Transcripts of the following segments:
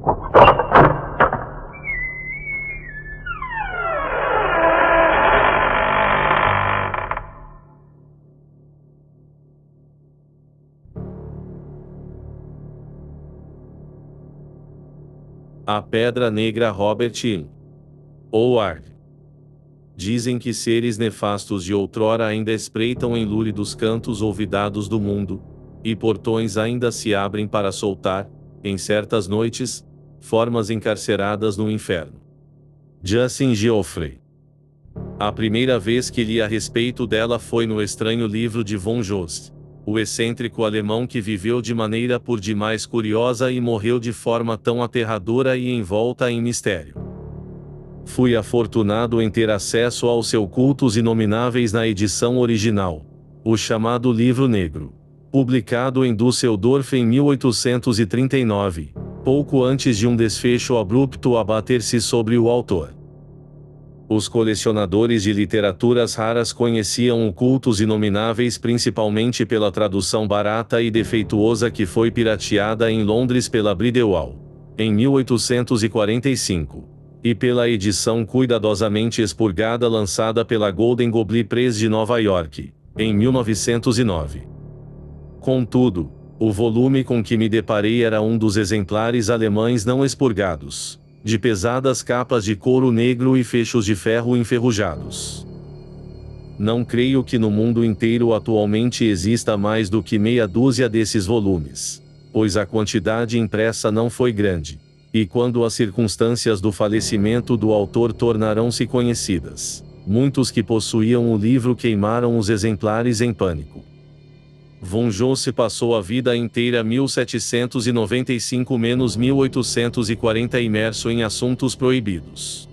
A Pedra Negra. Robert M. Howard. Dizem que seres nefastos de outrora ainda espreitam em lúridos cantos olvidados do mundo, e portões ainda se abrem para soltar, em certas noites, formas encarceradas no inferno. Justin Geoffrey. A primeira vez que li a respeito dela foi no estranho livro de von Jost, o excêntrico alemão que viveu de maneira por demais curiosa e morreu de forma tão aterradora e envolta em mistério. Fui afortunado em ter acesso aos seus cultos inomináveis na edição original, o chamado Livro Negro, publicado em Düsseldorf em 1839, pouco antes de um desfecho abrupto abater-se sobre o autor. Os colecionadores de literaturas raras conheciam o Cultos Inomináveis principalmente pela tradução barata e defeituosa que foi pirateada em Londres pela Bridewell, em 1845, e pela edição cuidadosamente expurgada lançada pela Golden Goblet Press de Nova York, em 1909. Contudo, o volume com que me deparei era um dos exemplares alemães não expurgados, de pesadas capas de couro negro e fechos de ferro enferrujados. Não creio que no mundo inteiro atualmente exista mais do que meia dúzia desses volumes, pois a quantidade impressa não foi grande, e quando as circunstâncias do falecimento do autor tornarão-se conhecidas, muitos que possuíam o livro queimaram os exemplares em pânico. Von Jost passou a vida inteira 1795-1840 imerso em assuntos proibidos.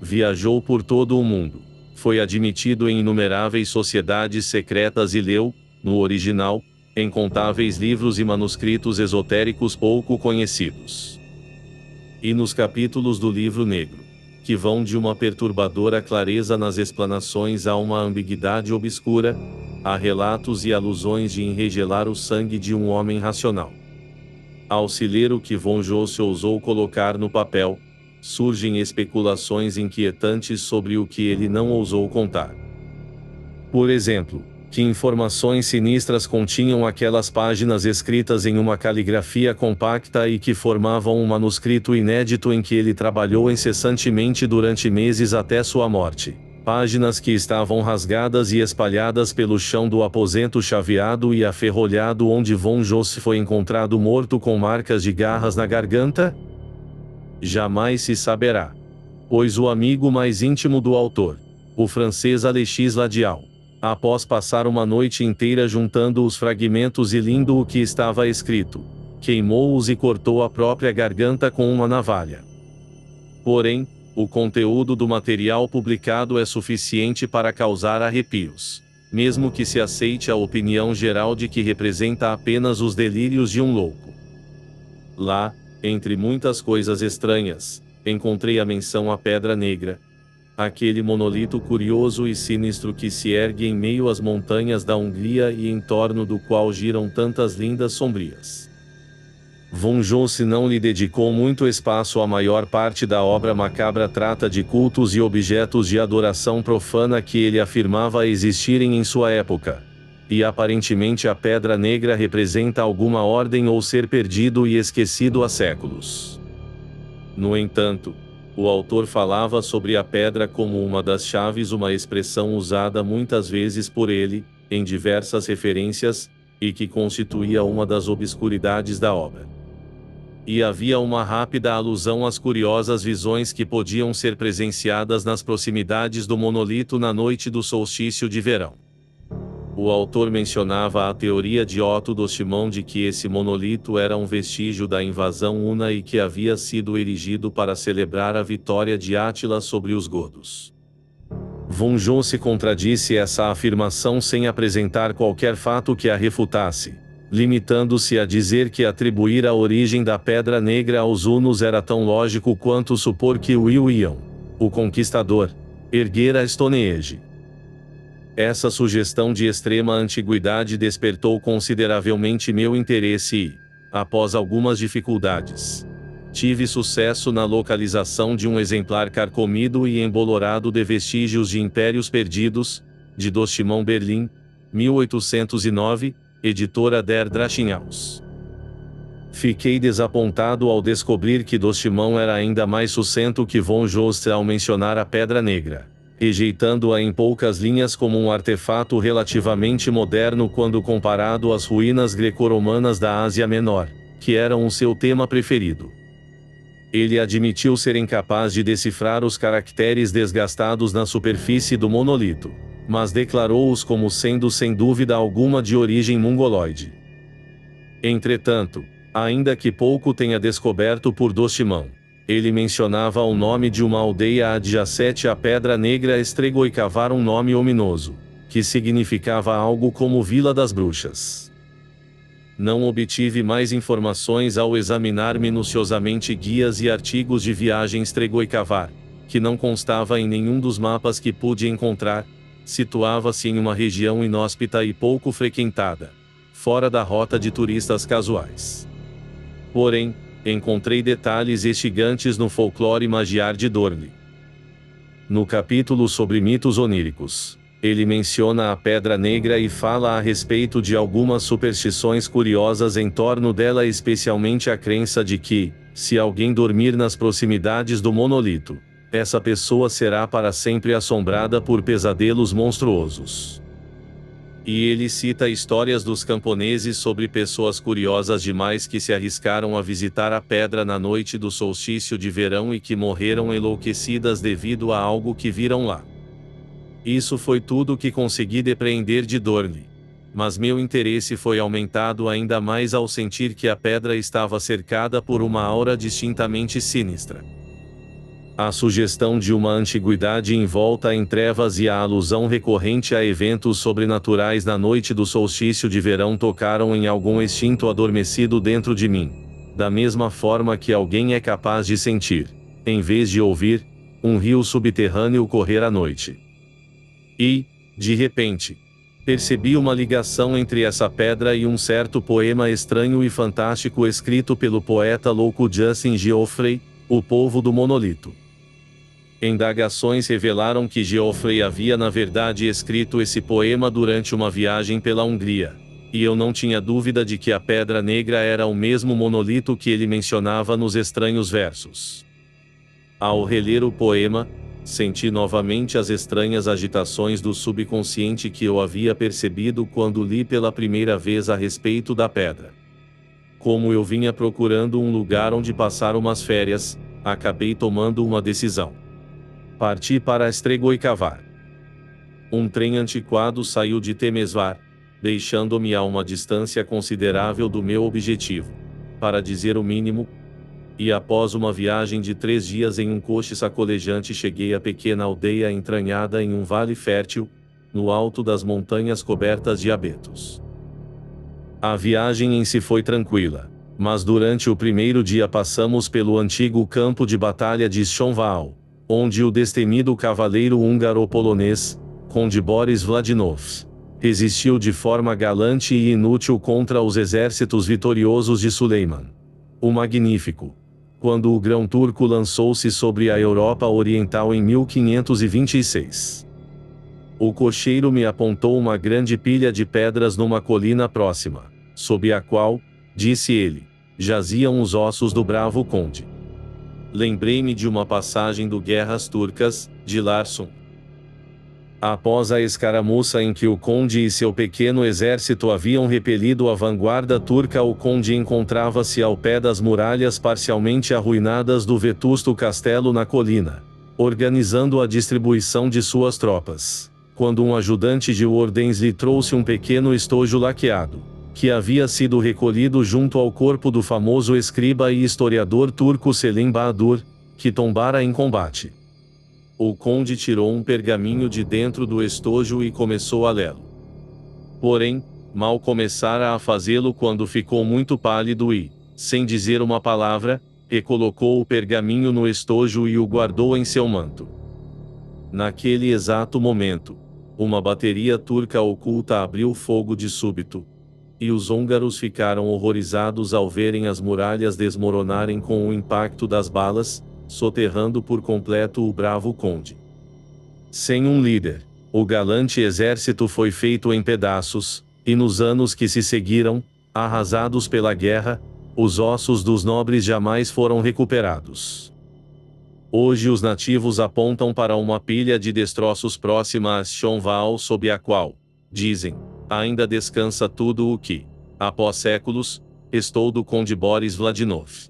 Viajou por todo o mundo, foi admitido em inumeráveis sociedades secretas e leu, no original, incontáveis livros e manuscritos esotéricos pouco conhecidos. E nos capítulos do Livro Negro, que vão de uma perturbadora clareza nas explanações a uma ambiguidade obscura, há relatos e alusões de enregelar o sangue de um homem racional. Ao se ler o que von Jost ousou colocar no papel, surgem especulações inquietantes sobre o que ele não ousou contar. Por exemplo, que informações sinistras continham aquelas páginas escritas em uma caligrafia compacta e que formavam um manuscrito inédito em que ele trabalhou incessantemente durante meses até sua morte. Páginas que estavam rasgadas e espalhadas pelo chão do aposento chaveado e aferrolhado onde von Jost foi encontrado morto com marcas de garras na garganta? Jamais se saberá. Pois o amigo mais íntimo do autor, o francês Alexis Ladial, após passar uma noite inteira juntando os fragmentos e lendo o que estava escrito, queimou-os e cortou a própria garganta com uma navalha. Porém, o conteúdo do material publicado é suficiente para causar arrepios, mesmo que se aceite a opinião geral de que representa apenas os delírios de um louco. Lá, entre muitas coisas estranhas, encontrei a menção à Pedra Negra, aquele monolito curioso e sinistro que se ergue em meio às montanhas da Hungria e em torno do qual giram tantas lindas sombrias. Von Jost não lhe dedicou muito espaço. A maior parte da obra macabra trata de cultos e objetos de adoração profana que ele afirmava existirem em sua época. E aparentemente a Pedra Negra representa alguma ordem ou ser perdido e esquecido há séculos. No entanto, o autor falava sobre a pedra como uma das chaves, uma expressão usada muitas vezes por ele, em diversas referências, e que constituía uma das obscuridades da obra. E havia uma rápida alusão às curiosas visões que podiam ser presenciadas nas proximidades do monolito na noite do solstício de verão. O autor mencionava a teoria de Otto Dostmann de que esse monolito era um vestígio da invasão huna e que havia sido erigido para celebrar a vitória de Átila sobre os godos. Von Jost contradisse essa afirmação sem apresentar qualquer fato que a refutasse, limitando-se a dizer que atribuir a origem da Pedra Negra aos hunos era tão lógico quanto supor que William, o Conquistador, erguera Stonehenge. Essa sugestão de extrema antiguidade despertou consideravelmente meu interesse e, após algumas dificuldades, tive sucesso na localização de um exemplar carcomido e embolorado de vestígios de Impérios Perdidos, de Dostimão Berlim, 1809, editora Der Drachenhaus. Fiquei desapontado ao descobrir que Dostimão era ainda mais succinto que von Jost ao mencionar a Pedra Negra, rejeitando-a em poucas linhas como um artefato relativamente moderno quando comparado às ruínas greco-romanas da Ásia Menor, que eram o seu tema preferido. Ele admitiu ser incapaz de decifrar os caracteres desgastados na superfície do monolito, mas declarou-os como sendo sem dúvida alguma de origem mongoloide. Entretanto, ainda que pouco tenha descoberto por Dostimão, ele mencionava o nome de uma aldeia adjacente à Pedra Negra Estregoicavar, um nome ominoso, que significava algo como Vila das Bruxas. Não obtive mais informações ao examinar minuciosamente guias e artigos de viagem Estregoicavar, que não constava em nenhum dos mapas que pude encontrar. Situava-se em uma região inóspita e pouco frequentada, fora da rota de turistas casuais. Porém, encontrei detalhes instigantes no folclore magiar de Dorle. No capítulo sobre mitos oníricos, ele menciona a Pedra Negra e fala a respeito de algumas superstições curiosas em torno dela, especialmente a crença de que, se alguém dormir nas proximidades do monolito, essa pessoa será para sempre assombrada por pesadelos monstruosos. E ele cita histórias dos camponeses sobre pessoas curiosas demais que se arriscaram a visitar a pedra na noite do solstício de verão e que morreram enlouquecidas devido a algo que viram lá. Isso foi tudo que consegui depreender de Dorle. Mas meu interesse foi aumentado ainda mais ao sentir que a pedra estava cercada por uma aura distintamente sinistra. A sugestão de uma antiguidade envolta em trevas e a alusão recorrente a eventos sobrenaturais na noite do solstício de verão tocaram em algum instinto adormecido dentro de mim, da mesma forma que alguém é capaz de sentir, em vez de ouvir, um rio subterrâneo correr à noite. E, de repente, percebi uma ligação entre essa pedra e um certo poema estranho e fantástico escrito pelo poeta louco Justin Geoffrey, O Povo do Monolito. Indagações revelaram que Geoffrey havia na verdade escrito esse poema durante uma viagem pela Hungria, e eu não tinha dúvida de que a Pedra Negra era o mesmo monolito que ele mencionava nos estranhos versos. Ao reler o poema, senti novamente as estranhas agitações do subconsciente que eu havia percebido quando li pela primeira vez a respeito da pedra. Como eu vinha procurando um lugar onde passar umas férias, acabei tomando uma decisão. Parti para Estregoicavar. Um trem antiquado saiu de Temesvar, deixando-me a uma distância considerável do meu objetivo, para dizer o mínimo, e após uma viagem de 3 dias em um coche sacolejante cheguei à pequena aldeia entranhada em um vale fértil, no alto das montanhas cobertas de abetos. A viagem em si foi tranquila, mas durante o primeiro dia passamos pelo antigo campo de batalha de Schonwall, onde o destemido cavaleiro húngaro-polonês, Conde Boris Vladimir, resistiu de forma galante e inútil contra os exércitos vitoriosos de Suleiman, o Magnífico, quando o grão turco lançou-se sobre a Europa Oriental em 1526. O cocheiro me apontou uma grande pilha de pedras numa colina próxima, sob a qual, disse ele, jaziam os ossos do bravo conde. Lembrei-me de uma passagem do Guerras Turcas, de Larsson. Após a escaramuça em que o conde e seu pequeno exército haviam repelido a vanguarda turca, o conde encontrava-se ao pé das muralhas parcialmente arruinadas do vetusto castelo na colina, organizando a distribuição de suas tropas, quando um ajudante de ordens lhe trouxe um pequeno estojo laqueado, que havia sido recolhido junto ao corpo do famoso escriba e historiador turco Selim Bahadur, que tombara em combate. O conde tirou um pergaminho de dentro do estojo e começou a lê-lo. Porém, mal começara a fazê-lo quando ficou muito pálido e, sem dizer uma palavra, recolocou o pergaminho no estojo e o guardou em seu manto. Naquele exato momento, uma bateria turca oculta abriu fogo de súbito, e os húngaros ficaram horrorizados ao verem as muralhas desmoronarem com o impacto das balas, soterrando por completo o bravo conde. Sem um líder, o galante exército foi feito em pedaços, e nos anos que se seguiram, arrasados pela guerra, os ossos dos nobres jamais foram recuperados. Hoje os nativos apontam para uma pilha de destroços próxima a Schonval, sob a qual, dizem, ainda descansa tudo o que, após séculos, restou do conde Boris Vladinov.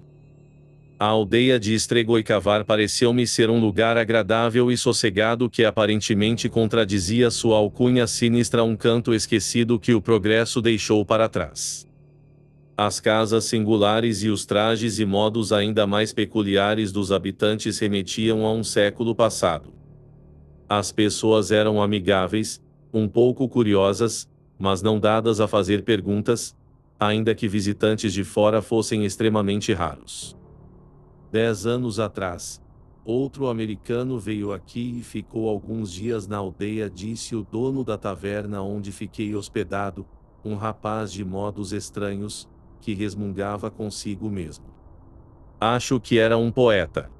A aldeia de Stregoicavar pareceu-me ser um lugar agradável e sossegado que aparentemente contradizia sua alcunha sinistra, um canto esquecido que o progresso deixou para trás. As casas singulares e os trajes e modos ainda mais peculiares dos habitantes remetiam a um século passado. As pessoas eram amigáveis, um pouco curiosas, mas não dadas a fazer perguntas, ainda que visitantes de fora fossem extremamente raros. 10 anos atrás, outro americano veio aqui e ficou alguns dias na aldeia, disse o dono da taverna onde fiquei hospedado, um rapaz de modos estranhos, que resmungava consigo mesmo. Acho que era um poeta.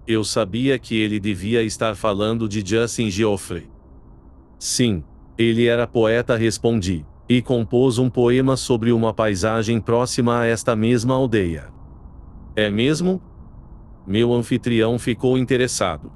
Eu sabia que ele devia estar falando de Justin Geoffrey. Sim, ele era poeta, respondi, e compôs um poema sobre uma paisagem próxima a esta mesma aldeia. É mesmo? Meu anfitrião ficou interessado.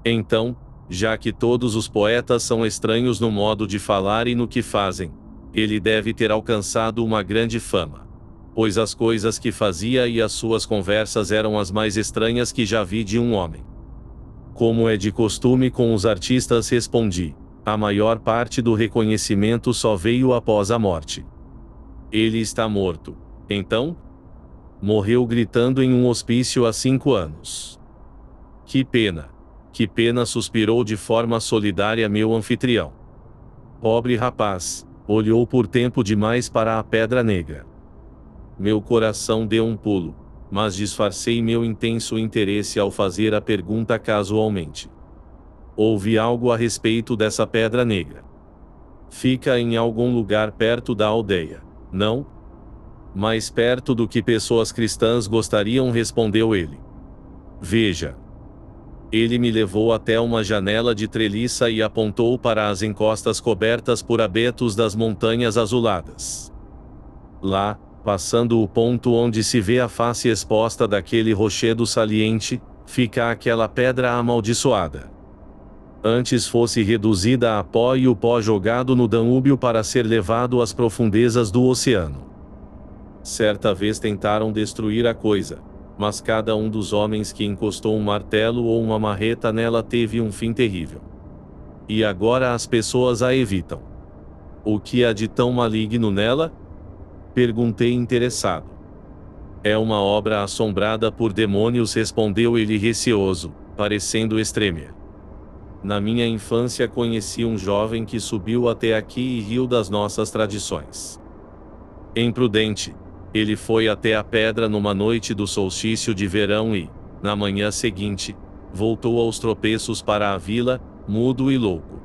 Então, já que todos os poetas são estranhos no modo de falar e no que fazem, ele deve ter alcançado uma grande fama, pois as coisas que fazia e as suas conversas eram as mais estranhas que já vi de um homem. Como é de costume com os artistas, respondi, a maior parte do reconhecimento só veio após a morte. Ele está morto, então? Morreu gritando em um hospício há 5 anos. Que pena, suspirou de forma solidária meu anfitrião. Pobre rapaz, olhou por tempo demais para a Pedra Negra. Meu coração deu um pulo, mas disfarcei meu intenso interesse ao fazer a pergunta casualmente. Ouvi algo a respeito dessa Pedra Negra. Fica em algum lugar perto da aldeia, não? Mais perto do que pessoas cristãs gostariam, respondeu ele. Veja. Ele me levou até uma janela de treliça e apontou para as encostas cobertas por abetos das montanhas azuladas. Lá, passando o ponto onde se vê a face exposta daquele rochedo saliente, fica aquela pedra amaldiçoada. Antes fosse reduzida a pó e o pó jogado no Danúbio para ser levado às profundezas do oceano. Certa vez tentaram destruir a coisa, mas cada um dos homens que encostou um martelo ou uma marreta nela teve um fim terrível. E agora as pessoas a evitam. O que há de tão maligno nela? Perguntei interessado. É uma obra assombrada por demônios, respondeu ele receoso, parecendo estremer. Na minha infância conheci um jovem que subiu até aqui e riu das nossas tradições. Imprudente, ele foi até a pedra numa noite do solstício de verão e, na manhã seguinte, voltou aos tropeços para a vila, mudo e louco.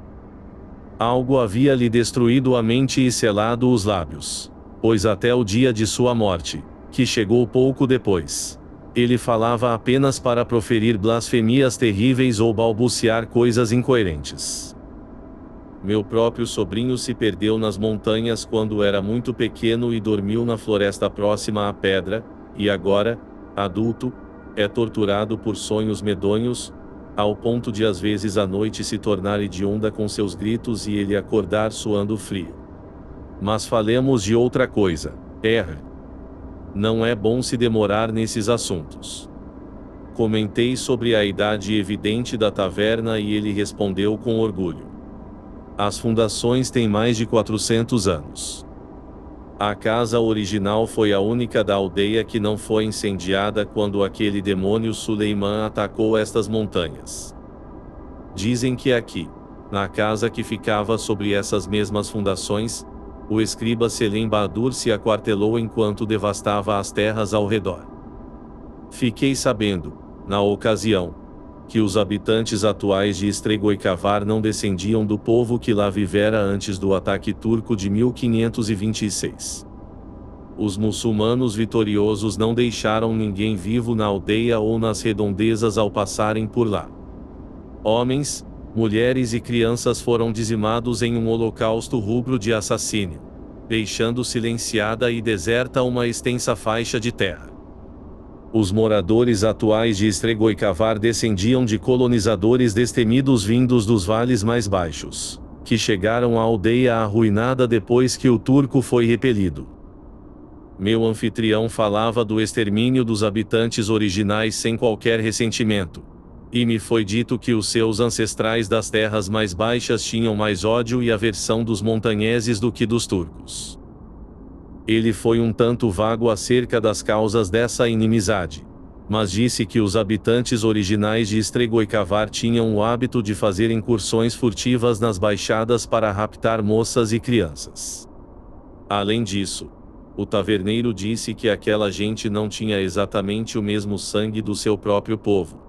Algo havia lhe destruído a mente e selado os lábios, pois até o dia de sua morte, que chegou pouco depois, ele falava apenas para proferir blasfemias terríveis ou balbuciar coisas incoerentes. Meu próprio sobrinho se perdeu nas montanhas quando era muito pequeno e dormiu na floresta próxima à pedra, e agora, adulto, é torturado por sonhos medonhos, ao ponto de às vezes a noite se tornar hedionda com seus gritos e ele acordar suando frio. Mas falemos de outra coisa, R. Não é bom se demorar nesses assuntos. Comentei sobre a idade evidente da taverna e ele respondeu com orgulho. As fundações têm mais de 400 anos. A casa original foi a única da aldeia que não foi incendiada quando aquele demônio Suleiman atacou estas montanhas. Dizem que aqui, na casa que ficava sobre essas mesmas fundações, o escriba Selim Bahadur se aquartelou enquanto devastava as terras ao redor. Fiquei sabendo, na ocasião, que os habitantes atuais de Estregoicavar não descendiam do povo que lá vivera antes do ataque turco de 1526. Os muçulmanos vitoriosos não deixaram ninguém vivo na aldeia ou nas redondezas ao passarem por lá. Homens, mulheres e crianças foram dizimados em um holocausto rubro de assassínio, deixando silenciada e deserta uma extensa faixa de terra. Os moradores atuais de Estregoicavar descendiam de colonizadores destemidos vindos dos vales mais baixos, que chegaram à aldeia arruinada depois que o turco foi repelido. Meu anfitrião falava do extermínio dos habitantes originais sem qualquer ressentimento, e me foi dito que os seus ancestrais das terras mais baixas tinham mais ódio e aversão dos montanheses do que dos turcos. Ele foi um tanto vago acerca das causas dessa inimizade, mas disse que os habitantes originais de Estregoicavar tinham o hábito de fazer incursões furtivas nas baixadas para raptar moças e crianças. Além disso, o taverneiro disse que aquela gente não tinha exatamente o mesmo sangue do seu próprio povo.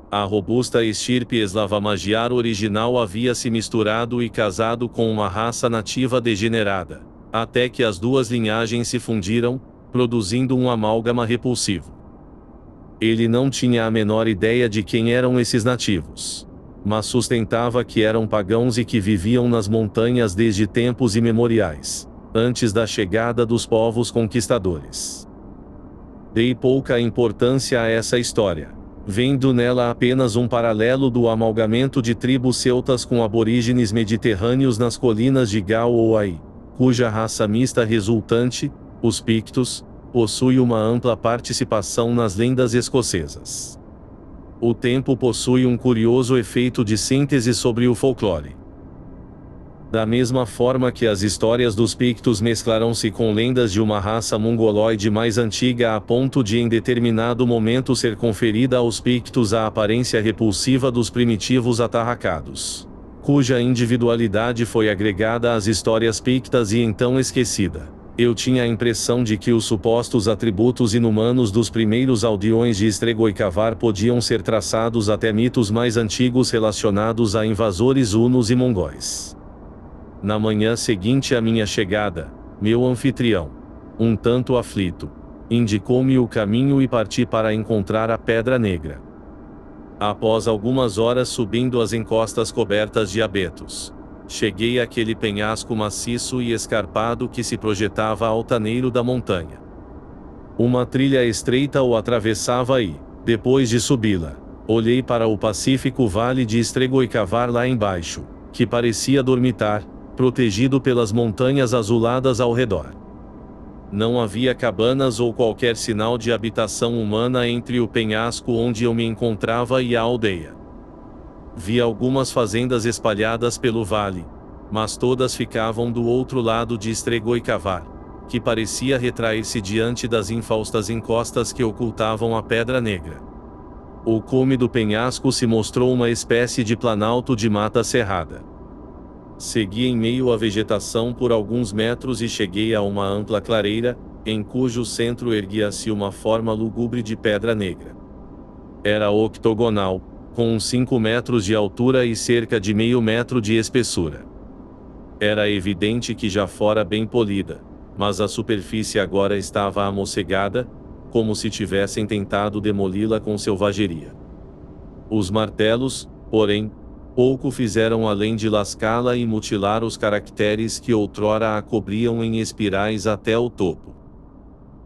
A robusta estirpe eslava-magiar original havia se misturado e casado com uma raça nativa degenerada, até que as duas linhagens se fundiram, produzindo um amálgama repulsivo. Ele não tinha a menor ideia de quem eram esses nativos, mas sustentava que eram pagãos e que viviam nas montanhas desde tempos imemoriais, antes da chegada dos povos conquistadores. Dei pouca importância a essa história, vendo nela apenas um paralelo do amalgamento de tribos celtas com aborígenes mediterrâneos nas colinas de Gal ou Ai, cuja raça mista resultante, os Pictos, possui uma ampla participação nas lendas escocesas. O tempo possui um curioso efeito de síntese sobre o folclore. Da mesma forma que as histórias dos Pictos mesclaram-se com lendas de uma raça mongoloide mais antiga a ponto de em determinado momento ser conferida aos Pictos a aparência repulsiva dos primitivos atarracados, cuja individualidade foi agregada às histórias pictas e então esquecida. Eu tinha a impressão de que os supostos atributos inumanos dos primeiros aldeões de Estregoicavar podiam ser traçados até mitos mais antigos relacionados a invasores hunos e mongóis. Na manhã seguinte à minha chegada, meu anfitrião, um tanto aflito, indicou-me o caminho e parti para encontrar a Pedra Negra. Após algumas horas subindo as encostas cobertas de abetos, cheguei àquele penhasco maciço e escarpado que se projetava altaneiro da montanha. Uma trilha estreita o atravessava e, depois de subi-la, olhei para o pacífico vale de Estregoicavar lá embaixo, que parecia dormitar, protegido pelas montanhas azuladas ao redor. Não havia cabanas ou qualquer sinal de habitação humana entre o penhasco onde eu me encontrava e a aldeia. Vi algumas fazendas espalhadas pelo vale, mas todas ficavam do outro lado de Estregoicavar, que parecia retrair-se diante das infaustas encostas que ocultavam a Pedra Negra. O cume do penhasco se mostrou uma espécie de planalto de mata cerrada. Segui em meio à vegetação por alguns metros e cheguei a uma ampla clareira, em cujo centro erguia-se uma forma lúgubre de pedra negra. Era octogonal, com uns 5 metros de altura e cerca de meio metro de espessura. Era evidente que já fora bem polida, mas a superfície agora estava amocegada, como se tivessem tentado demoli-la com selvageria. Os martelos, porém, pouco fizeram além de lascá-la e mutilar os caracteres que outrora a cobriam em espirais até o topo.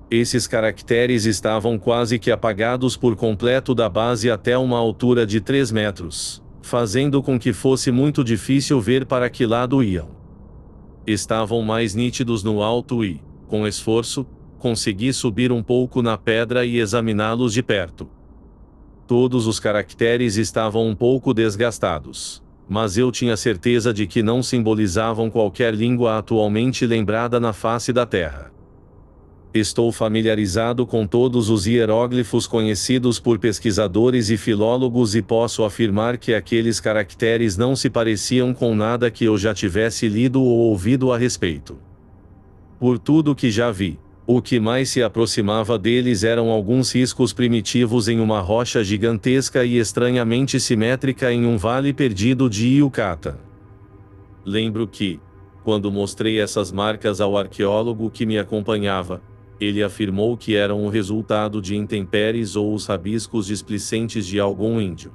Esses caracteres estavam quase que apagados por completo da base até uma altura de 3 metros, fazendo com que fosse muito difícil ver para que lado iam. Estavam mais nítidos no alto e, com esforço, consegui subir um pouco na pedra e examiná-los de perto. Todos os caracteres estavam um pouco desgastados, mas eu tinha certeza de que não simbolizavam qualquer língua atualmente lembrada na face da Terra. Estou familiarizado com todos os hieróglifos conhecidos por pesquisadores e filólogos e posso afirmar que aqueles caracteres não se pareciam com nada que eu já tivesse lido ou ouvido a respeito. Por tudo que já vi, O que mais se aproximava deles eram alguns riscos primitivos em uma rocha gigantesca e estranhamente simétrica em um vale perdido de Yucatán. Lembro que, quando mostrei essas marcas ao arqueólogo que me acompanhava, ele afirmou que eram o resultado de intempéries ou os rabiscos displicentes de algum índio.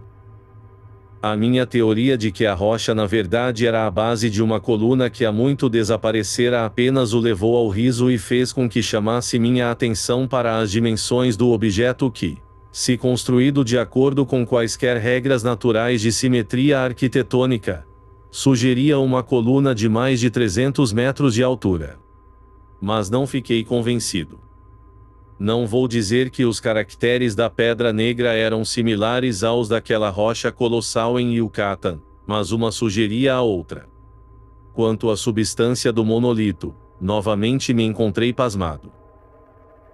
A minha teoria de que a rocha na verdade era a base de uma coluna que há muito desaparecera apenas o levou ao riso e fez com que chamasse minha atenção para as dimensões do objeto que, se construído de acordo com quaisquer regras naturais de simetria arquitetônica, sugeria uma coluna de mais de 300 metros de altura. Mas não fiquei convencido. Não vou dizer que os caracteres da Pedra Negra eram similares aos daquela rocha colossal em Yucatán, mas uma sugeria a outra. Quanto à substância do monolito, novamente me encontrei pasmado.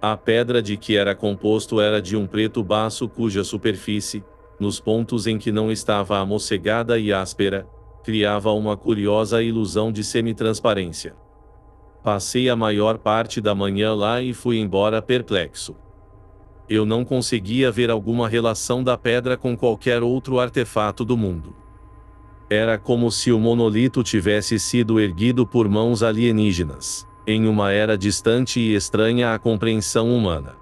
A pedra de que era composto era de um preto baço cuja superfície, nos pontos em que não estava amossegada e áspera, criava uma curiosa ilusão de semitransparência. Passei a maior parte da manhã lá e fui embora perplexo. Eu não conseguia ver alguma relação da pedra com qualquer outro artefato do mundo. Era como se o monolito tivesse sido erguido por mãos alienígenas, em uma era distante e estranha à compreensão humana.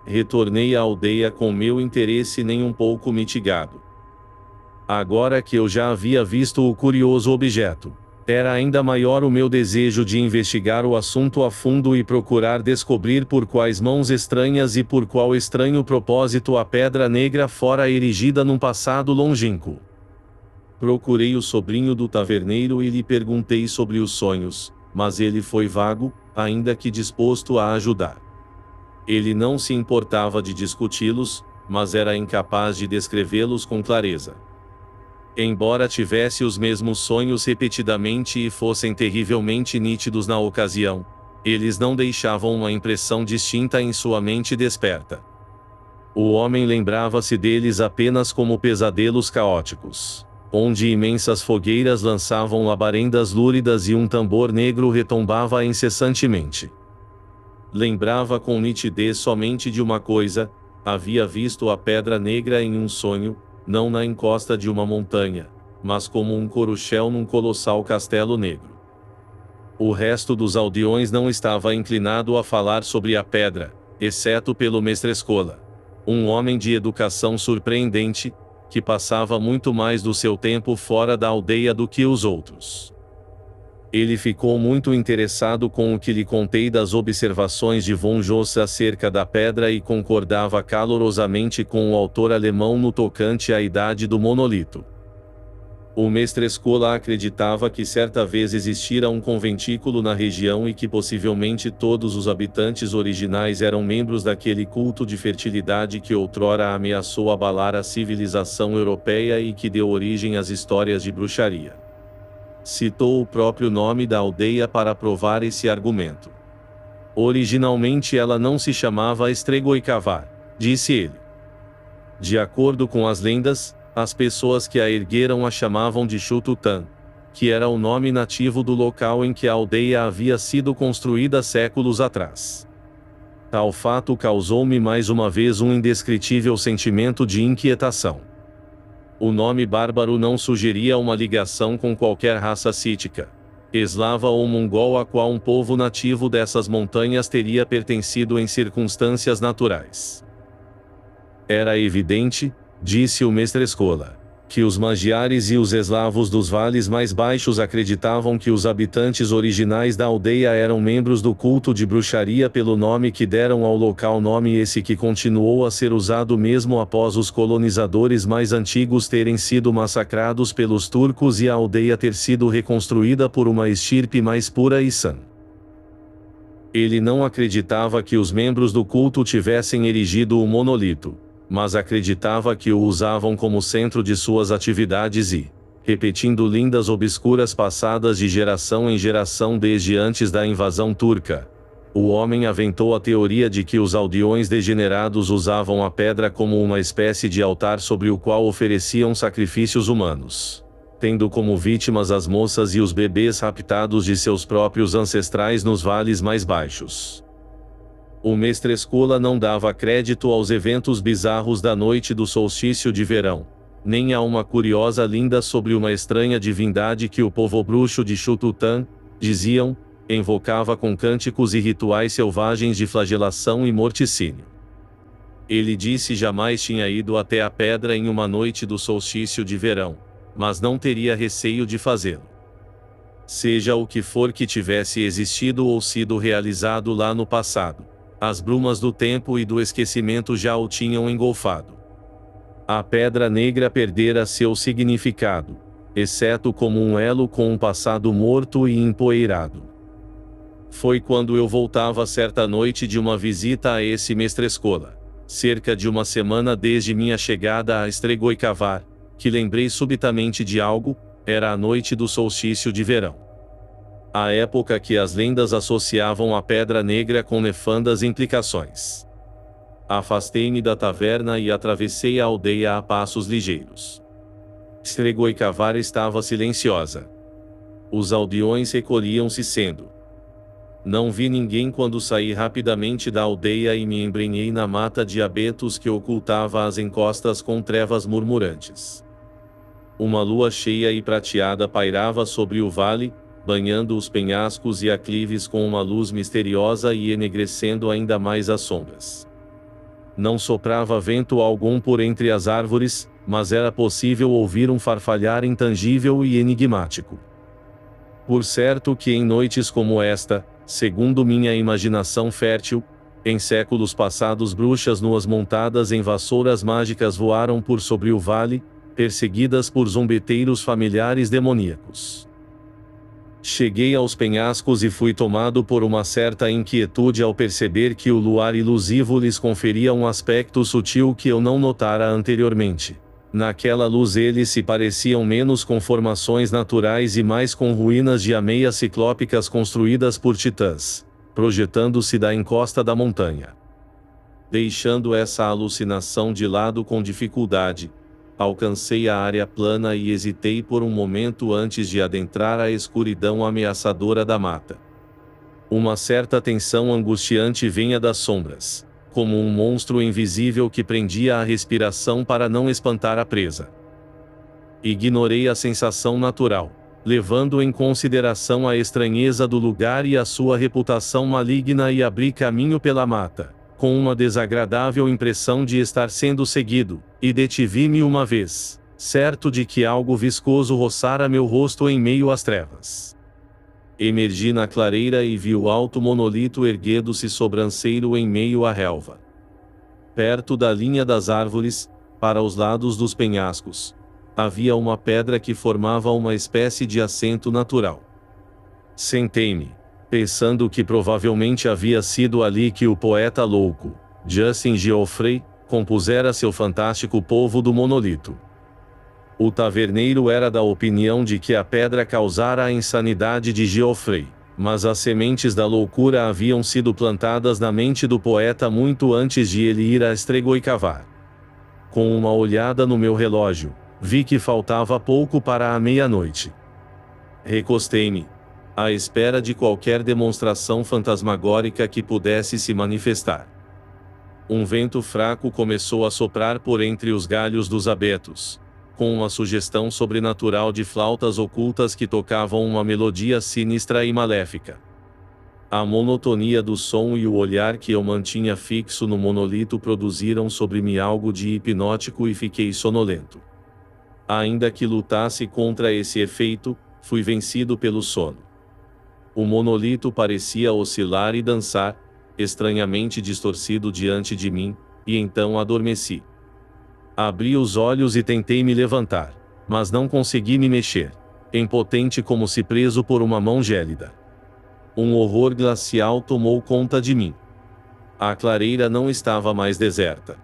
Retornei à aldeia com meu interesse nem um pouco mitigado. Agora que eu já havia visto o curioso objeto, era ainda maior o meu desejo de investigar o assunto a fundo e procurar descobrir por quais mãos estranhas e por qual estranho propósito a Pedra Negra fora erigida num passado longínquo. Procurei o sobrinho do taverneiro e lhe perguntei sobre os sonhos, mas ele foi vago, ainda que disposto a ajudar. Ele não se importava de discuti-los, mas era incapaz de descrevê-los com clareza. Embora tivesse os mesmos sonhos repetidamente e fossem terrivelmente nítidos na ocasião, eles não deixavam uma impressão distinta em sua mente desperta. O homem lembrava-se deles apenas como pesadelos caóticos, onde imensas fogueiras lançavam labaredas lúridas e um tambor negro retombava incessantemente. Lembrava com nitidez somente de uma coisa: havia visto a Pedra Negra em um sonho, não na encosta de uma montanha, mas como um coruchel num colossal castelo negro. O resto dos aldeões não estava inclinado a falar sobre a pedra, exceto pelo mestre-escola, um homem de educação surpreendente, que passava muito mais do seu tempo fora da aldeia do que os outros. Ele ficou muito interessado com o que lhe contei das observações de von Josse acerca da pedra e concordava calorosamente com o autor alemão no tocante à idade do monolito. O mestre-escola acreditava que certa vez existira um conventículo na região e que possivelmente todos os habitantes originais eram membros daquele culto de fertilidade que outrora ameaçou abalar a civilização europeia e que deu origem às histórias de bruxaria. Citou o próprio nome da aldeia para provar esse argumento. Originalmente ela não se chamava Estregoicavar, disse ele. De acordo com as lendas, as pessoas que a ergueram a chamavam de Chututã, que era o nome nativo do local em que a aldeia havia sido construída séculos atrás. Tal fato causou-me mais uma vez um indescritível sentimento de inquietação. O nome bárbaro não sugeria uma ligação com qualquer raça cítica, eslava ou mongol a qual um povo nativo dessas montanhas teria pertencido em circunstâncias naturais. Era evidente, disse o mestre-escola, que os magiares e os eslavos dos vales mais baixos acreditavam que os habitantes originais da aldeia eram membros do culto de bruxaria pelo nome que deram ao local, nome esse que continuou a ser usado mesmo após os colonizadores mais antigos terem sido massacrados pelos turcos e a aldeia ter sido reconstruída por uma estirpe mais pura e sã. Ele não acreditava que os membros do culto tivessem erigido o monolito, mas acreditava que o usavam como centro de suas atividades e, repetindo lendas obscuras passadas de geração em geração desde antes da invasão turca, o homem aventou a teoria de que os aldeões degenerados usavam a pedra como uma espécie de altar sobre o qual ofereciam sacrifícios humanos, tendo como vítimas as moças e os bebês raptados de seus próprios ancestrais nos vales mais baixos. O mestre Escola não dava crédito aos eventos bizarros da noite do solstício de verão, nem a uma curiosa lenda sobre uma estranha divindade que o povo bruxo de Chututã, diziam, invocava com cânticos e rituais selvagens de flagelação e morticínio. Ele disse jamais tinha ido até a pedra em uma noite do solstício de verão, mas não teria receio de fazê-lo. Seja o que for que tivesse existido ou sido realizado lá no passado, as brumas do tempo e do esquecimento já o tinham engolfado. A Pedra Negra perdera seu significado, exceto como um elo com um passado morto e empoeirado. Foi quando eu voltava certa noite de uma visita a esse mestre Escola, cerca de uma semana desde minha chegada a Estregoicavar, que lembrei subitamente de algo. Era a noite do solstício de verão. A época que as lendas associavam a Pedra Negra com nefandas implicações. Afastei-me da taverna e atravessei a aldeia a passos ligeiros. Estregoicavar estava silenciosa. Os aldeões recolhiam-se sendo. Não vi ninguém quando saí rapidamente da aldeia e me embrenhei na mata de abetos que ocultava as encostas com trevas murmurantes. Uma lua cheia e prateada pairava sobre o vale, banhando os penhascos e aclives com uma luz misteriosa e enegrecendo ainda mais as sombras. Não soprava vento algum por entre as árvores, mas era possível ouvir um farfalhar intangível e enigmático. Por certo que em noites como esta, segundo minha imaginação fértil, em séculos passados bruxas nuas montadas em vassouras mágicas voaram por sobre o vale, perseguidas por zombeteiros familiares demoníacos. Cheguei aos penhascos e fui tomado por uma certa inquietude ao perceber que o luar ilusivo lhes conferia um aspecto sutil que eu não notara anteriormente. Naquela luz eles se pareciam menos com formações naturais e mais com ruínas de ameias ciclópicas construídas por titãs, projetando-se da encosta da montanha. Deixando essa alucinação de lado com dificuldade, alcancei a área plana e hesitei por um momento antes de adentrar a escuridão ameaçadora da mata. Uma certa tensão angustiante vinha das sombras, como um monstro invisível que prendia a respiração para não espantar a presa. Ignorei a sensação natural, levando em consideração a estranheza do lugar e a sua reputação maligna, e abri caminho pela mata, com uma desagradável impressão de estar sendo seguido, e detive-me uma vez, certo de que algo viscoso roçara meu rosto em meio às trevas. Emergi na clareira e vi o alto monolito erguendo-se sobranceiro em meio à relva. Perto da linha das árvores, para os lados dos penhascos, havia uma pedra que formava uma espécie de assento natural. Sentei-me, pensando que provavelmente havia sido ali que o poeta louco, Justin Geoffrey, compusera seu fantástico Povo do Monolito. O taverneiro era da opinião de que a pedra causara a insanidade de Geoffrey, mas as sementes da loucura haviam sido plantadas na mente do poeta muito antes de ele ir a Estregoicavar. Com uma olhada no meu relógio, vi que faltava pouco para a meia-noite. Recostei-me, à espera de qualquer demonstração fantasmagórica que pudesse se manifestar. Um vento fraco começou a soprar por entre os galhos dos abetos, com uma sugestão sobrenatural de flautas ocultas que tocavam uma melodia sinistra e maléfica. A monotonia do som e o olhar que eu mantinha fixo no monolito produziram sobre mim algo de hipnótico e fiquei sonolento. Ainda que lutasse contra esse efeito, fui vencido pelo sono. O monolito parecia oscilar e dançar, estranhamente distorcido diante de mim, e então adormeci. Abri os olhos e tentei me levantar, mas não consegui me mexer, impotente como se preso por uma mão gélida. Um horror glacial tomou conta de mim. A clareira não estava mais deserta.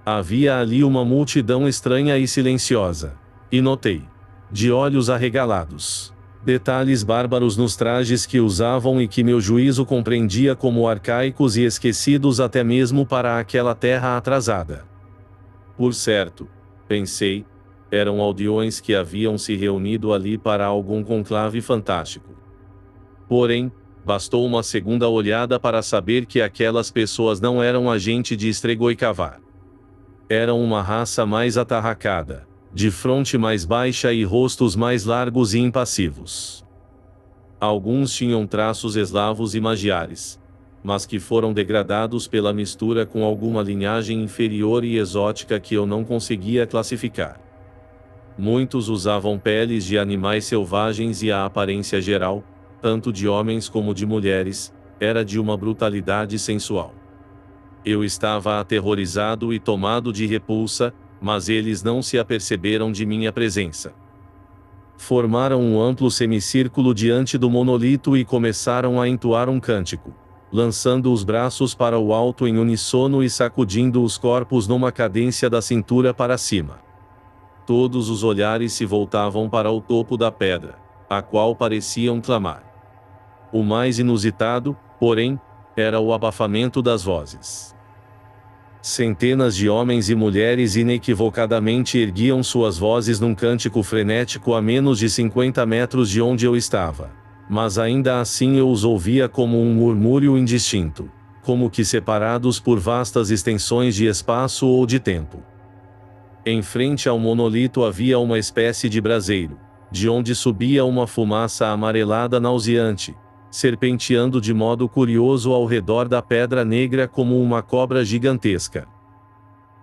Havia ali uma multidão estranha e silenciosa, e notei, de olhos arregalados, detalhes bárbaros nos trajes que usavam e que meu juízo compreendia como arcaicos e esquecidos até mesmo para aquela terra atrasada. Por certo, pensei, eram aldeões que haviam se reunido ali para algum conclave fantástico. Porém, Bastou uma segunda olhada para saber que aquelas pessoas não eram a gente de Estregoicavar. Eram uma raça mais atarracada, de fronte mais baixa e rostos mais largos e impassivos. Alguns tinham traços eslavos e magiares, mas que foram degradados pela mistura com alguma linhagem inferior e exótica que eu não conseguia classificar. Muitos usavam peles de animais selvagens e a aparência geral, tanto de homens como de mulheres, era de uma brutalidade sensual. Eu estava aterrorizado e tomado de repulsa, mas eles não se aperceberam de minha presença. Formaram um amplo semicírculo diante do monolito e começaram a entoar um cântico, lançando os braços para o alto em uníssono e sacudindo os corpos numa cadência da cintura para cima. Todos os olhares se voltavam para o topo da pedra, a qual pareciam clamar. O mais inusitado, porém, era o abafamento das vozes. Centenas de homens e mulheres inequivocadamente erguiam suas vozes num cântico frenético a menos de 50 metros de onde eu estava. Mas ainda assim eu os ouvia como um murmúrio indistinto, como que separados por vastas extensões de espaço ou de tempo. Em frente ao monolito havia uma espécie de braseiro, de onde subia uma fumaça amarelada nauseante, serpenteando de modo curioso ao redor da pedra negra como uma cobra gigantesca.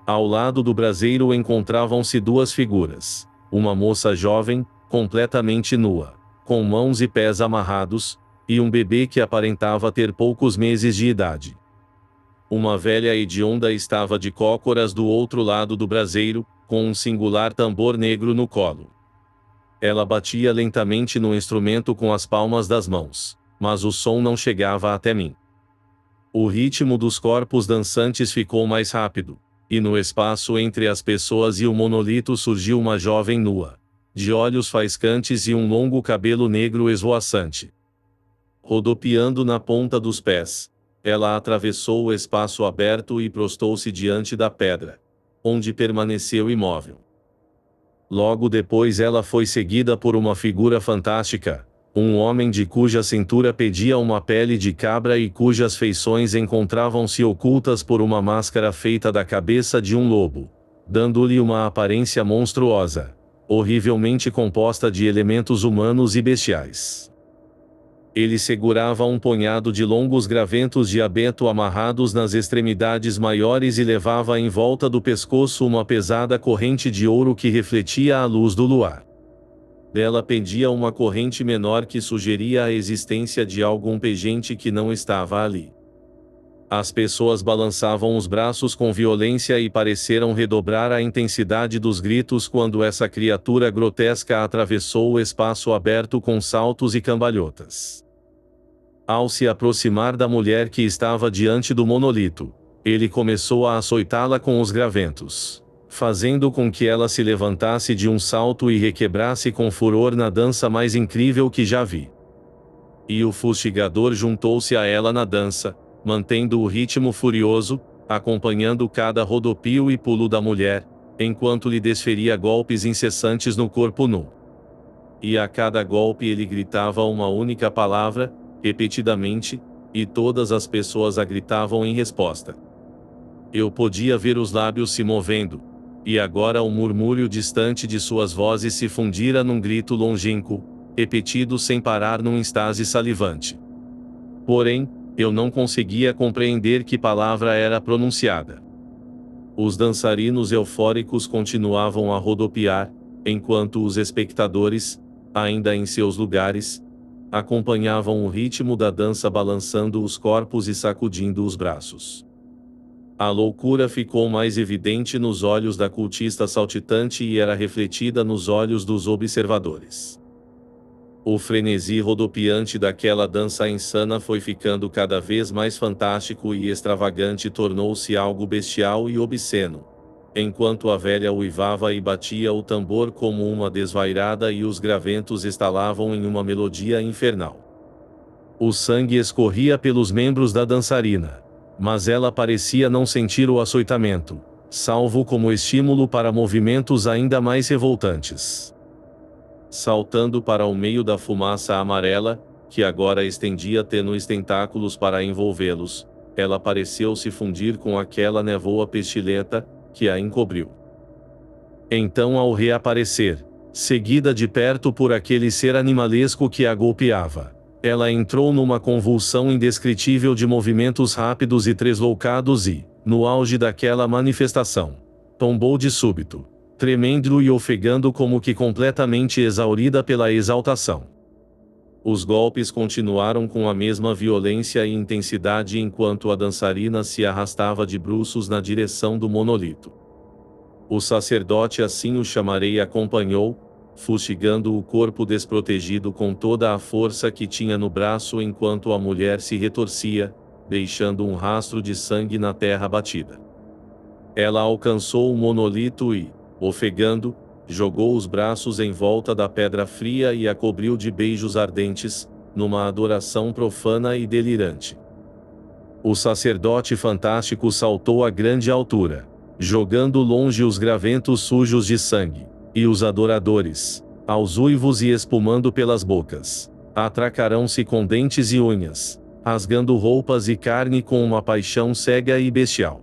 Ao lado do braseiro encontravam-se duas figuras, uma moça jovem, completamente nua, com mãos e pés amarrados, e um bebê que aparentava ter poucos meses de idade. Uma velha hedionda estava de cócoras do outro lado do braseiro, com um singular tambor negro no colo. Ela batia lentamente no instrumento com as palmas das mãos, mas o som não chegava até mim. O ritmo dos corpos dançantes ficou mais rápido, e no espaço entre as pessoas e o monolito surgiu uma jovem nua, de olhos faiscantes e um longo cabelo negro esvoaçante. Rodopiando na ponta dos pés, ela atravessou o espaço aberto e prostou-se diante da pedra, onde permaneceu imóvel. Logo depois ela foi seguida por uma figura fantástica, um homem de cuja cintura pedia uma pele de cabra e cujas feições encontravam-se ocultas por uma máscara feita da cabeça de um lobo, dando-lhe uma aparência monstruosa, horrivelmente composta de elementos humanos e bestiais. Ele segurava um punhado de longos graventos de abeto amarrados nas extremidades maiores e levava em volta do pescoço uma pesada corrente de ouro que refletia a luz do luar. Dela pendia uma corrente menor que sugeria a existência de algum pejente que não estava ali. As pessoas balançavam os braços com violência e pareceram redobrar a intensidade dos gritos quando essa criatura grotesca atravessou o espaço aberto com saltos e cambalhotas. Ao se aproximar da mulher que estava diante do monolito, ele começou a açoitá-la com os graventos, fazendo com que ela se levantasse de um salto e requebrasse com furor na dança mais incrível que já vi. E o fustigador juntou-se a ela na dança, mantendo o ritmo furioso, acompanhando cada rodopio e pulo da mulher, enquanto lhe desferia golpes incessantes no corpo nu. E a cada golpe ele gritava uma única palavra, repetidamente, e todas as pessoas a gritavam em resposta. Eu podia ver os lábios se movendo, e agora o murmúrio distante de suas vozes se fundira num grito longínquo, repetido sem parar num êxtase salivante. Porém, eu não conseguia compreender que palavra era pronunciada. Os dançarinos eufóricos continuavam a rodopiar, enquanto os espectadores, ainda em seus lugares, acompanhavam o ritmo da dança balançando os corpos e sacudindo os braços. A loucura ficou mais evidente nos olhos da cultista saltitante e era refletida nos olhos dos observadores. O frenesi rodopiante daquela dança insana foi ficando cada vez mais fantástico e extravagante, tornou-se algo bestial e obsceno, enquanto a velha uivava e batia o tambor como uma desvairada e os graventos estalavam em uma melodia infernal. O sangue escorria pelos membros da dançarina, mas ela parecia não sentir o açoitamento, salvo como estímulo para movimentos ainda mais revoltantes. Saltando para o meio da fumaça amarela, que agora estendia tênues tentáculos para envolvê-los, ela pareceu se fundir com aquela névoa pestilenta, que a encobriu. Então, ao reaparecer, seguida de perto por aquele ser animalesco que a golpeava, ela entrou numa convulsão indescritível de movimentos rápidos e tresloucados e, no auge daquela manifestação, tombou de súbito, tremendo e ofegando como que completamente exaurida pela exaltação. Os golpes continuaram com a mesma violência e intensidade enquanto a dançarina se arrastava de bruços na direção do monolito. O sacerdote, assim o chamarei, acompanhou, fustigando o corpo desprotegido com toda a força que tinha no braço enquanto a mulher se retorcia, deixando um rastro de sangue na terra batida. Ela alcançou o monolito e, ofegando, jogou os braços em volta da pedra fria e a cobriu de beijos ardentes, numa adoração profana e delirante. O sacerdote fantástico saltou a grande altura, jogando longe os graventos sujos de sangue, e os adoradores, aos uivos e espumando pelas bocas, atracarão-se com dentes e unhas, rasgando roupas e carne com uma paixão cega e bestial.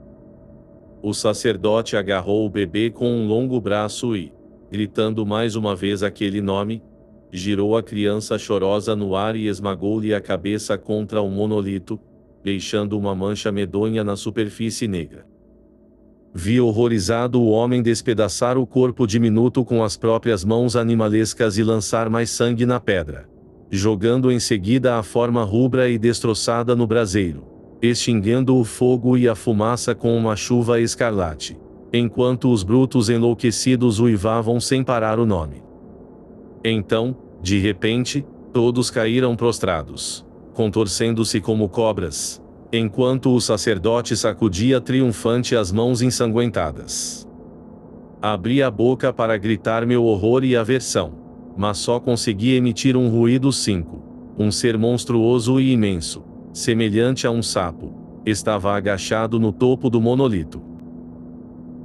O sacerdote agarrou o bebê com um longo braço e, gritando mais uma vez aquele nome, girou a criança chorosa no ar e esmagou-lhe a cabeça contra o monolito, deixando uma mancha medonha na superfície negra. Vi horrorizado o homem despedaçar o corpo diminuto com as próprias mãos animalescas e lançar mais sangue na pedra, jogando em seguida a forma rubra e destroçada no braseiro, extinguindo o fogo e a fumaça com uma chuva escarlate, enquanto os brutos enlouquecidos uivavam sem parar o nome. Então, de repente, todos caíram prostrados, contorcendo-se como cobras, enquanto o sacerdote sacudia triunfante as mãos ensanguentadas. Abri a boca para gritar meu horror e aversão, mas só consegui emitir um ruído 5. Um ser monstruoso e imenso, semelhante a um sapo, estava agachado no topo do monolito.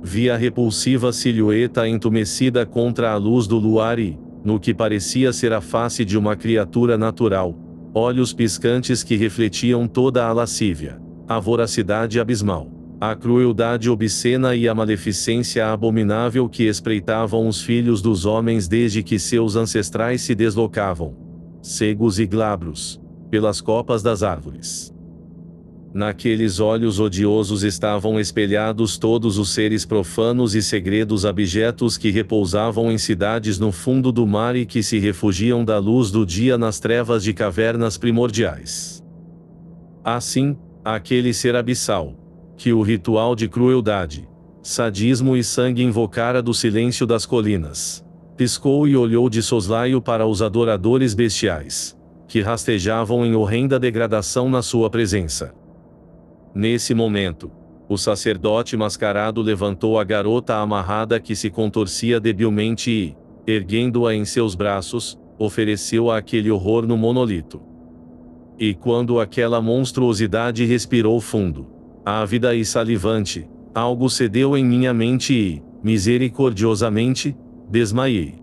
Vi a repulsiva silhueta entumecida contra a luz do luar e, no que parecia ser a face de uma criatura natural, olhos piscantes que refletiam toda a lascívia, a voracidade abismal, a crueldade obscena e a maleficência abominável que espreitavam os filhos dos homens desde que seus ancestrais se deslocavam, cegos e glabros, pelas copas das árvores. Naqueles olhos odiosos estavam espelhados todos os seres profanos e segredos abjetos que repousavam em cidades no fundo do mar e que se refugiam da luz do dia nas trevas de cavernas primordiais. Assim, aquele ser abissal, que o ritual de crueldade, sadismo e sangue invocara do silêncio das colinas, piscou e olhou de soslaio para os adoradores bestiais, que rastejavam em horrenda degradação na sua presença. Nesse momento, o sacerdote mascarado levantou a garota amarrada que se contorcia debilmente e, erguendo-a em seus braços, ofereceu-a aquele horror no monolito. E quando aquela monstruosidade respirou fundo, ávida e salivante, algo cedeu em minha mente e, misericordiosamente, desmaiei.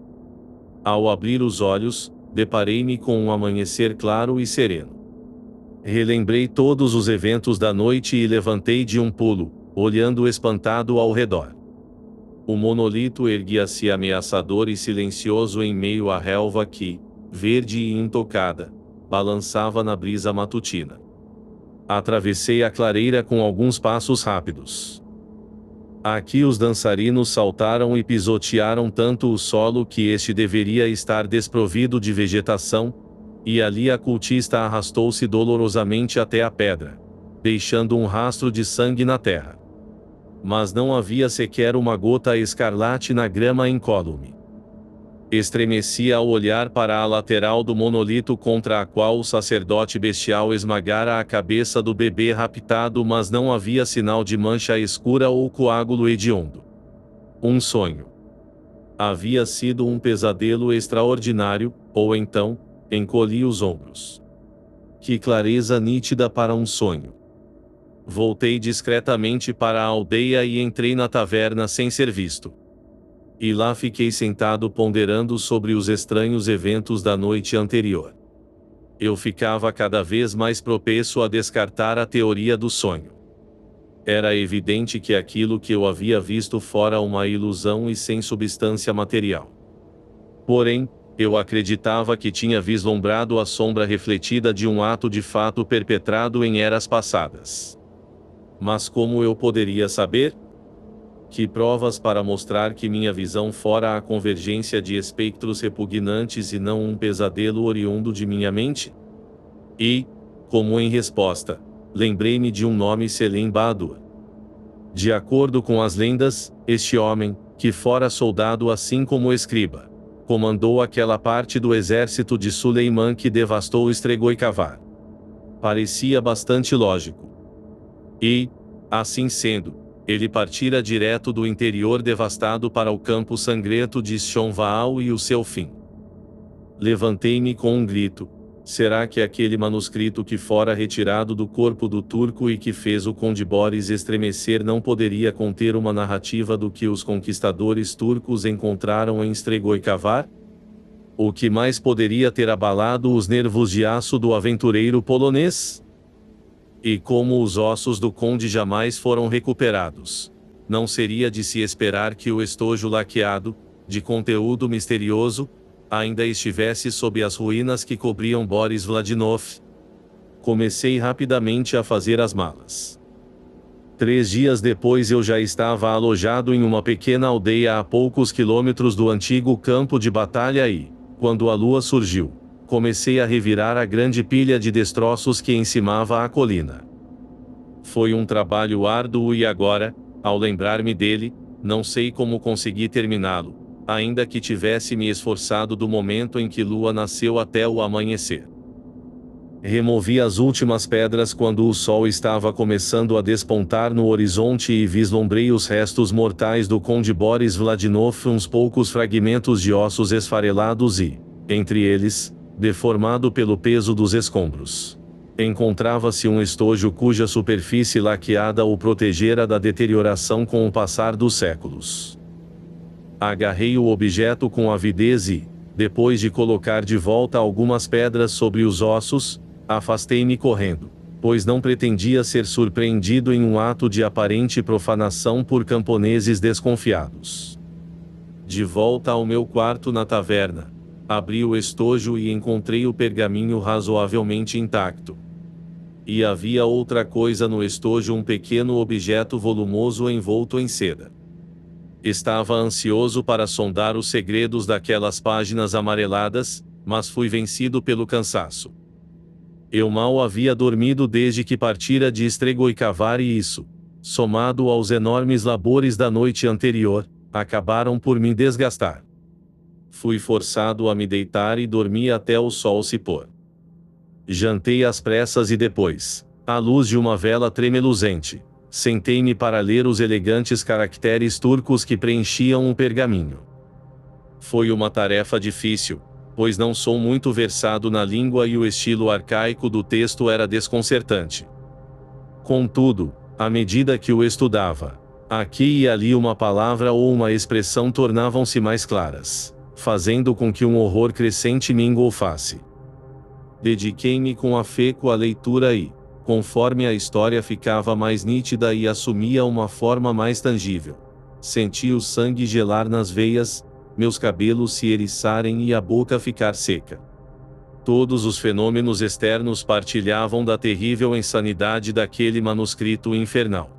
Ao abrir os olhos, deparei-me com um amanhecer claro e sereno. Relembrei todos os eventos da noite e levantei de um pulo, olhando espantado ao redor. O monolito erguia-se ameaçador e silencioso em meio à relva que, verde e intocada, balançava na brisa matutina. Atravessei a clareira com alguns passos rápidos. Aqui os dançarinos saltaram e pisotearam tanto o solo que este deveria estar desprovido de vegetação, e ali a cultista arrastou-se dolorosamente até a pedra, deixando um rastro de sangue na terra. Mas não havia sequer uma gota escarlate na grama incólume. Estremeci ao olhar para a lateral do monolito contra a qual o sacerdote bestial esmagara a cabeça do bebê raptado, mas não havia sinal de mancha escura ou coágulo hediondo. Um sonho. Havia sido um pesadelo extraordinário, ou então, encolhi os ombros. Que clareza nítida para um sonho. Voltei discretamente para a aldeia e entrei na taverna sem ser visto. E lá fiquei sentado ponderando sobre os estranhos eventos da noite anterior. eu ficava cada vez mais propenso a descartar a teoria do sonho. Era evidente que aquilo que eu havia visto fora uma ilusão e sem substância material. Porém, eu acreditava que tinha vislumbrado a sombra refletida de um ato de fato perpetrado em eras passadas. Mas como eu poderia saber? Que provas para mostrar que minha visão fora a convergência de espectros repugnantes e não um pesadelo oriundo de minha mente? E, como em resposta, lembrei-me de um nome, Selim Bahadur. De acordo com as lendas, este homem, que fora soldado assim como escriba, comandou aquela parte do exército de Suleiman que devastou Estregoi-Cavar. Parecia bastante lógico. E, assim sendo, ele partira direto do interior devastado para o campo sangrento de Shonvaal e o seu fim. Levantei-me com um grito. Será que aquele manuscrito que fora retirado do corpo do turco e que fez o conde Boris estremecer não poderia conter uma narrativa do que os conquistadores turcos encontraram em Estregoi-Cavar? O que mais poderia ter abalado os nervos de aço do aventureiro polonês? E como os ossos do conde jamais foram recuperados, não seria de se esperar que o estojo laqueado, de conteúdo misterioso, ainda estivesse sob as ruínas que cobriam Boris Vladimov. Comecei rapidamente a fazer as malas. 3 dias depois eu já estava alojado em uma pequena aldeia a poucos quilômetros do antigo campo de batalha e, quando a lua surgiu, comecei a revirar a grande pilha de destroços que encimava a colina. Foi um trabalho árduo e agora, ao lembrar-me dele, não sei como consegui terminá-lo, ainda que tivesse me esforçado do momento em que lua nasceu até o amanhecer. Removi as últimas pedras quando o sol estava começando a despontar no horizonte e vislumbrei os restos mortais do conde Boris Vladimov, uns poucos fragmentos de ossos esfarelados e, entre eles, deformado pelo peso dos escombros, encontrava-se um estojo cuja superfície laqueada o protegera da deterioração com o passar dos séculos. Agarrei o objeto com avidez e, depois de colocar de volta algumas pedras sobre os ossos, afastei-me correndo, pois não pretendia ser surpreendido em um ato de aparente profanação por camponeses desconfiados. De volta ao meu quarto na taverna, abri o estojo e encontrei o pergaminho razoavelmente intacto. E havia outra coisa no estojo, um pequeno objeto volumoso envolto em seda. Estava ansioso para sondar os segredos daquelas páginas amareladas, mas fui vencido pelo cansaço. Eu mal havia dormido desde que partira de Estregoi-Cavar e isso, somado aos enormes labores da noite anterior, acabaram por me desgastar. Fui forçado a me deitar e dormi até o sol se pôr. Jantei às pressas e depois, à luz de uma vela tremeluzente, sentei-me para ler os elegantes caracteres turcos que preenchiam o pergaminho. Foi uma tarefa difícil, pois não sou muito versado na língua e o estilo arcaico do texto era desconcertante. Contudo, à medida que o estudava, aqui e ali uma palavra ou uma expressão tornavam-se mais claras, fazendo com que um horror crescente me engolfasse. Dediquei-me com afinco à leitura e, conforme a história ficava mais nítida e assumia uma forma mais tangível, senti o sangue gelar nas veias, meus cabelos se eriçarem e a boca ficar seca. Todos os fenômenos externos partilhavam da terrível insanidade daquele manuscrito infernal.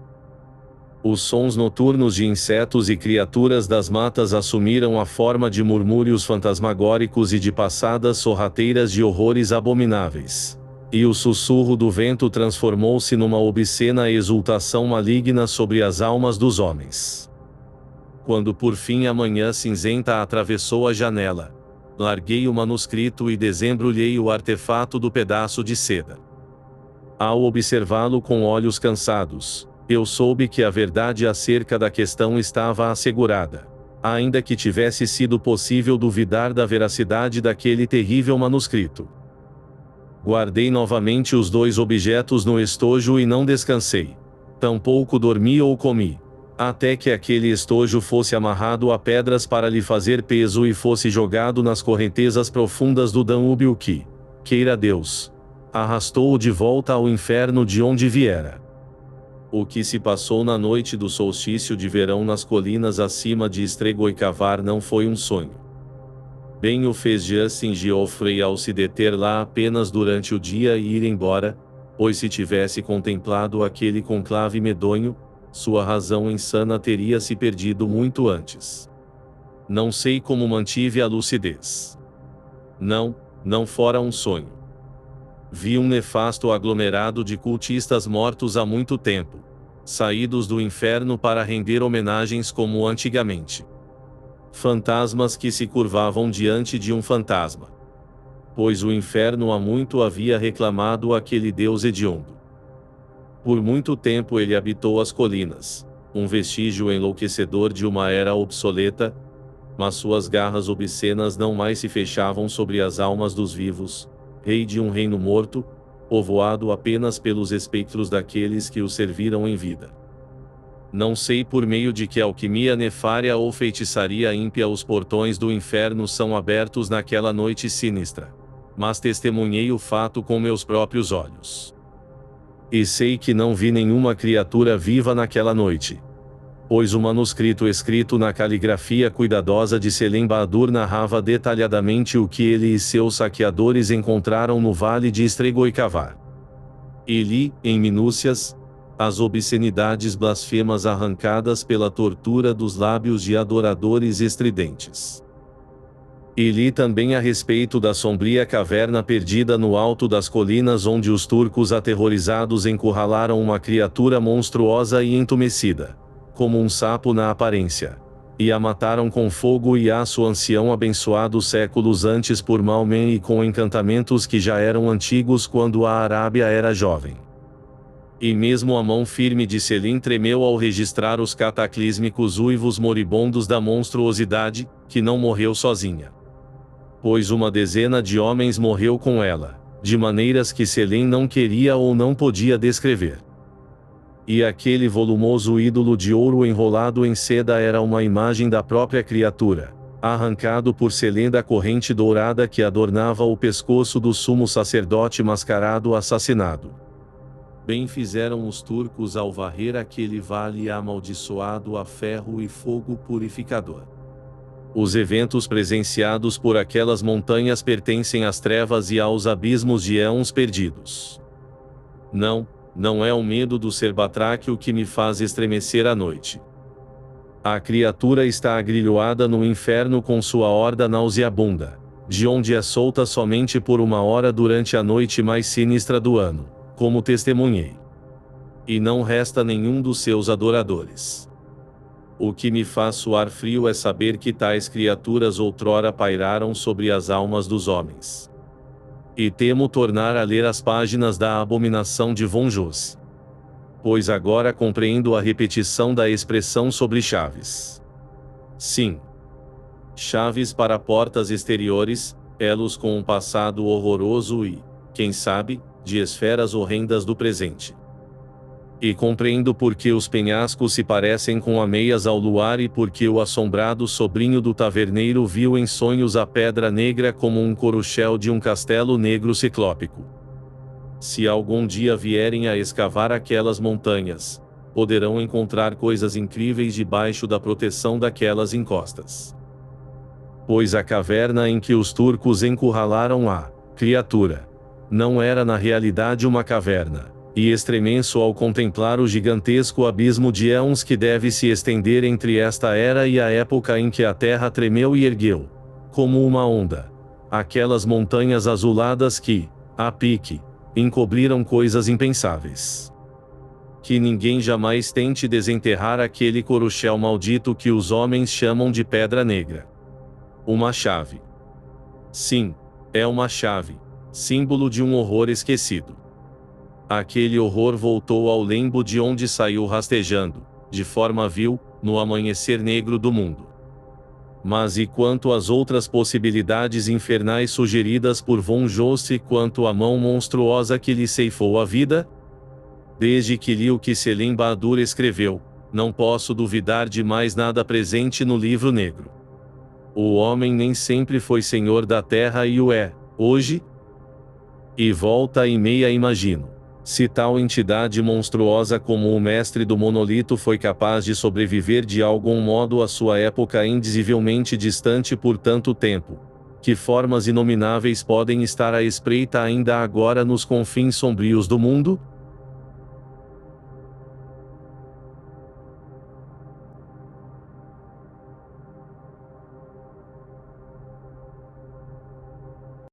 Os sons noturnos de insetos e criaturas das matas assumiram a forma de murmúrios fantasmagóricos e de passadas sorrateiras de horrores abomináveis. E o sussurro do vento transformou-se numa obscena exultação maligna sobre as almas dos homens. Quando por fim a manhã cinzenta atravessou a janela, larguei o manuscrito e desembrulhei o artefato do pedaço de seda. Ao observá-lo com olhos cansados, eu soube que a verdade acerca da questão estava assegurada, ainda que tivesse sido possível duvidar da veracidade daquele terrível manuscrito. Guardei novamente os 2 objetos no estojo e não descansei. Tampouco dormi ou comi, até que aquele estojo fosse amarrado a pedras para lhe fazer peso e fosse jogado nas correntezas profundas do Danúbio que, queira Deus, arrastou-o de volta ao inferno de onde viera. O que se passou na noite do solstício de verão nas colinas acima de Estregoicavar não foi um sonho. Bem o fez Justin Geoffrey ao se deter lá apenas durante o dia e ir embora, pois se tivesse contemplado aquele conclave medonho, sua razão insana teria se perdido muito antes. Não sei como mantive a lucidez. Não fora um sonho. Vi um nefasto aglomerado de cultistas mortos há muito tempo, saídos do inferno para render homenagens como antigamente. Fantasmas que se curvavam diante de um fantasma. Pois o inferno há muito havia reclamado aquele deus hediondo. Por muito tempo ele habitou as colinas, um vestígio enlouquecedor de uma era obsoleta, mas suas garras obscenas não mais se fechavam sobre as almas dos vivos, rei de um reino morto, povoado apenas pelos espectros daqueles que o serviram em vida. Não sei por meio de que alquimia nefária ou feitiçaria ímpia os portões do inferno são abertos naquela noite sinistra, mas testemunhei o fato com meus próprios olhos. E sei que não vi nenhuma criatura viva naquela noite, pois o manuscrito escrito na caligrafia cuidadosa de Selim Bahadur narrava detalhadamente o que ele e seus saqueadores encontraram no vale de Estregoicavar. E li, em minúcias, as obscenidades blasfemas arrancadas pela tortura dos lábios de adoradores estridentes. E li também a respeito da sombria caverna perdida no alto das colinas onde os turcos aterrorizados encurralaram uma criatura monstruosa e entumecida, como um sapo na aparência, e a mataram com fogo e aço ancião abençoado séculos antes por Maomé e com encantamentos que já eram antigos quando a Arábia era jovem. E mesmo a mão firme de Selim tremeu ao registrar os cataclísmicos uivos moribundos da monstruosidade, que não morreu sozinha. Pois uma dezena de homens morreu com ela, de maneiras que Selim não queria ou não podia descrever. E aquele volumoso ídolo de ouro enrolado em seda era uma imagem da própria criatura, arrancado por Selim da corrente dourada que adornava o pescoço do sumo sacerdote mascarado assassinado. Bem fizeram os turcos ao varrer aquele vale amaldiçoado a ferro e fogo purificador. Os eventos presenciados por aquelas montanhas pertencem às trevas e aos abismos de éons perdidos. Não é o medo do Serbatraque o que me faz estremecer à noite. A criatura está agrilhoada no inferno com sua horda nauseabunda, de onde é solta somente por uma hora durante a noite mais sinistra do ano, como testemunhei. E não resta nenhum dos seus adoradores. O que me faz suar frio é saber que tais criaturas outrora pairaram sobre as almas dos homens. E temo tornar a ler as páginas da abominação de Von Jos. Pois agora compreendo a repetição da expressão sobre chaves. Sim. Chaves para portas exteriores, elos com um passado horroroso e, quem sabe, de esferas horrendas do presente. E compreendo por que os penhascos se parecem com ameias ao luar e por que o assombrado sobrinho do taverneiro viu em sonhos a pedra negra como um coruchel de um castelo negro ciclópico. Se algum dia vierem a escavar aquelas montanhas, poderão encontrar coisas incríveis debaixo da proteção daquelas encostas. Pois a caverna em que os turcos encurralaram a criatura não era na realidade uma caverna. E estremeço ao contemplar o gigantesco abismo de éons que deve se estender entre esta era e a época em que a terra tremeu e ergueu, como uma onda, aquelas montanhas azuladas que, a pique, encobriram coisas impensáveis. Que ninguém jamais tente desenterrar aquele coruchel maldito que os homens chamam de pedra negra. Uma chave. Sim, é uma chave, símbolo de um horror esquecido. Aquele horror voltou ao limbo de onde saiu rastejando, de forma vil, no amanhecer negro do mundo. Mas e quanto às outras possibilidades infernais sugeridas por Von Jos e quanto à mão monstruosa que lhe ceifou a vida? Desde que li o que Selim Bahadur escreveu, não posso duvidar de mais nada presente no livro negro. O homem nem sempre foi senhor da terra e o é, hoje. E volta e meia imagino. Se tal entidade monstruosa como o mestre do monolito foi capaz de sobreviver de algum modo à sua época indizivelmente distante por tanto tempo, que formas inomináveis podem estar à espreita ainda agora nos confins sombrios do mundo?